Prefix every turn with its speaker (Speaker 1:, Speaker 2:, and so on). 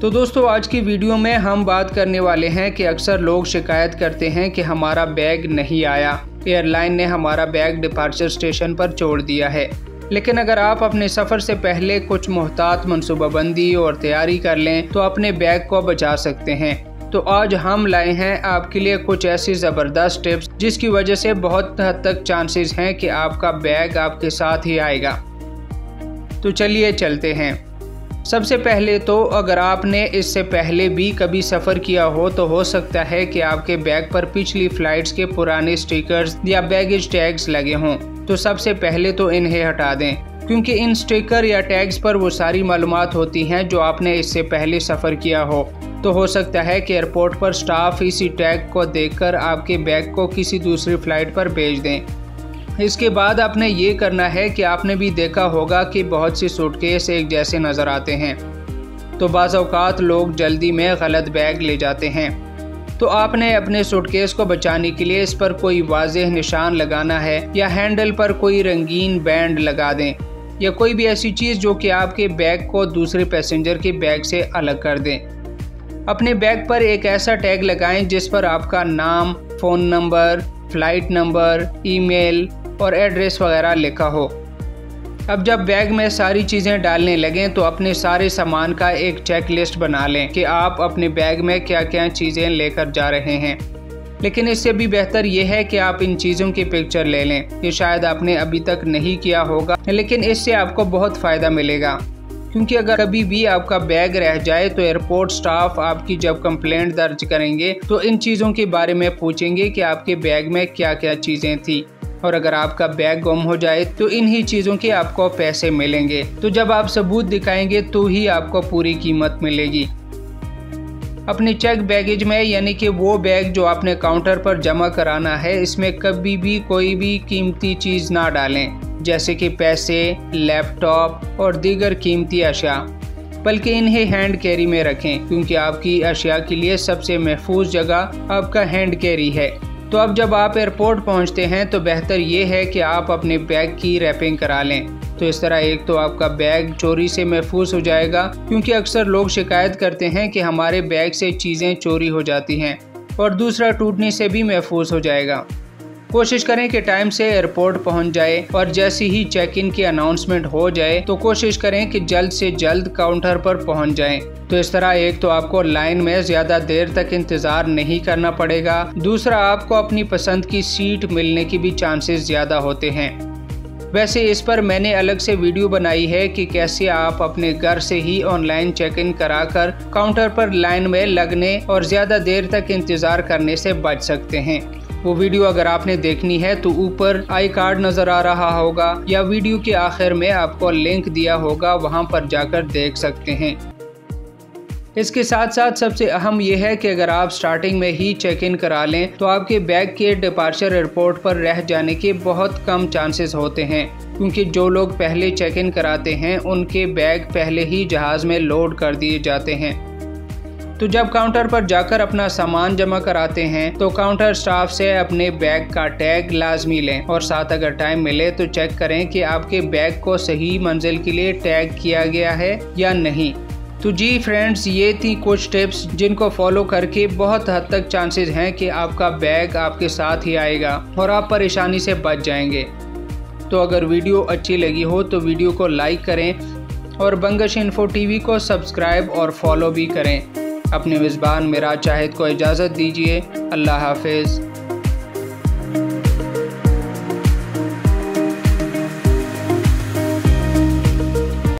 Speaker 1: तो दोस्तों आज की वीडियो में हम बात करने वाले हैं कि अक्सर लोग शिकायत करते हैं कि हमारा बैग नहीं आया, एयरलाइन ने हमारा बैग डिपार्चर स्टेशन पर छोड़ दिया है। लेकिन अगर आप अपने सफ़र से पहले कुछ मुहतात मनसूबाबंदी और तैयारी कर लें तो अपने बैग को बचा सकते हैं। तो आज हम लाए हैं आपके लिए कुछ ऐसी ज़बरदस्त टिप्स जिसकी वजह से बहुत हद तक चांसेस हैं कि आपका बैग आपके साथ ही आएगा। तो चलिए चलते हैं। सबसे पहले तो अगर आपने इससे पहले भी कभी सफ़र किया हो तो हो सकता है कि आपके बैग पर पिछली फ़्लाइट्स के पुराने स्टिकर्स या बैगेज टैग्स लगे हों। तो सबसे पहले तो इन्हें हटा दें, क्योंकि इन स्टिकर या टैग्स पर वो सारी मालूमात होती हैं जो आपने इससे पहले सफ़र किया हो। तो हो सकता है कि एयरपोर्ट पर स्टाफ इसी टैग को देखकर आपके बैग को किसी दूसरी फ़्लाइट पर भेज दें। इसके बाद आपने ये करना है कि आपने भी देखा होगा कि बहुत सी सूटकेस एक जैसे नज़र आते हैं, तो बाज़ औक़ात लोग जल्दी में गलत बैग ले जाते हैं। तो आपने अपने सूटकेस को बचाने के लिए इस पर कोई वाज़ेह निशान लगाना है या हैंडल पर कोई रंगीन बैंड लगा दें या कोई भी ऐसी चीज़ जो कि आपके बैग को दूसरे पैसेंजर के बैग से अलग कर दें। अपने बैग पर एक ऐसा टैग लगाएं जिस पर आपका नाम, phone number, flight number, email और एड्रेस वगैरह लिखा हो। अब जब बैग में सारी चीज़ें डालने लगें तो अपने सारे सामान का एक चेक लिस्ट बना लें कि आप अपने बैग में क्या क्या चीज़ें लेकर जा रहे हैं। लेकिन इससे भी बेहतर यह है कि आप इन चीज़ों की पिक्चर ले लें। ये शायद आपने अभी तक नहीं किया होगा, लेकिन इससे आपको बहुत फ़ायदा मिलेगा, क्योंकि अगर कभी भी आपका बैग रह जाए तो एयरपोर्ट स्टाफ आपकी जब कंप्लेंट दर्ज करेंगे तो इन चीज़ों के बारे में पूछेंगे कि आपके बैग में क्या क्या चीज़ें थी। और अगर आपका बैग गुम हो जाए तो इन्हीं चीज़ों के आपको पैसे मिलेंगे। तो जब आप सबूत दिखाएंगे तो ही आपको पूरी कीमत मिलेगी। अपनी चेक बैगेज में, यानी कि वो बैग जो आपने काउंटर पर जमा कराना है, इसमें कभी भी कोई भी कीमती चीज़ ना डालें, जैसे कि पैसे, लैपटॉप और दीगर कीमती अशिया, बल्कि इन्हें हैंड कैरी में रखें, क्योंकि आपकी अशिया के लिए सबसे महफूज जगह आपका हैंड कैरी है। तो अब जब आप एयरपोर्ट पहुंचते हैं तो बेहतर ये है कि आप अपने बैग की रैपिंग करा लें। तो इस तरह एक तो आपका बैग चोरी से महफूज हो जाएगा, क्योंकि अक्सर लोग शिकायत करते हैं कि हमारे बैग से चीज़ें चोरी हो जाती हैं, और दूसरा टूटने से भी महफूज हो जाएगा। कोशिश करें कि टाइम से एयरपोर्ट पहुंच जाए, और जैसे ही चेक इन की अनाउंसमेंट हो जाए तो कोशिश करें कि जल्द से जल्द काउंटर पर पहुंच जाएं। तो इस तरह एक तो आपको लाइन में ज़्यादा देर तक इंतज़ार नहीं करना पड़ेगा, दूसरा आपको अपनी पसंद की सीट मिलने की भी चांसेस ज़्यादा होते हैं। वैसे इस पर मैंने अलग से वीडियो बनाई है कि कैसे आप अपने घर से ही ऑनलाइन चेक इन कराकर काउंटर पर लाइन में लगने और ज़्यादा देर तक इंतज़ार करने से बच सकते हैं। वो वीडियो अगर आपने देखनी है तो ऊपर आई कार्ड नज़र आ रहा होगा या वीडियो के आखिर में आपको लिंक दिया होगा, वहाँ पर जाकर देख सकते हैं। इसके साथ साथ सबसे अहम यह है कि अगर आप स्टार्टिंग में ही चेक इन करा लें तो आपके बैग के डिपार्चर एयरपोर्ट पर रह जाने के बहुत कम चांसेस होते हैं, क्योंकि जो लोग पहले चेक इन कराते हैं उनके बैग पहले ही जहाज़ में लोड कर दिए जाते हैं। तो जब काउंटर पर जाकर अपना सामान जमा कराते हैं तो काउंटर स्टाफ से अपने बैग का टैग लाजमी लें, और साथ अगर टाइम मिले तो चेक करें कि आपके बैग को सही मंजिल के लिए टैग किया गया है या नहीं। तो जी फ्रेंड्स, ये थी कुछ टिप्स जिनको फॉलो करके बहुत हद तक चांसेस हैं कि आपका बैग आपके साथ ही आएगा और आप परेशानी से बच जाएंगे। तो अगर वीडियो अच्छी लगी हो तो वीडियो को लाइक करें और बंगश इन्फो टीवी को सब्सक्राइब और फॉलो भी करें। अपने मेज़बान मिराज चाहिद को इजाज़त दीजिए। अल्लाह हाफिज़।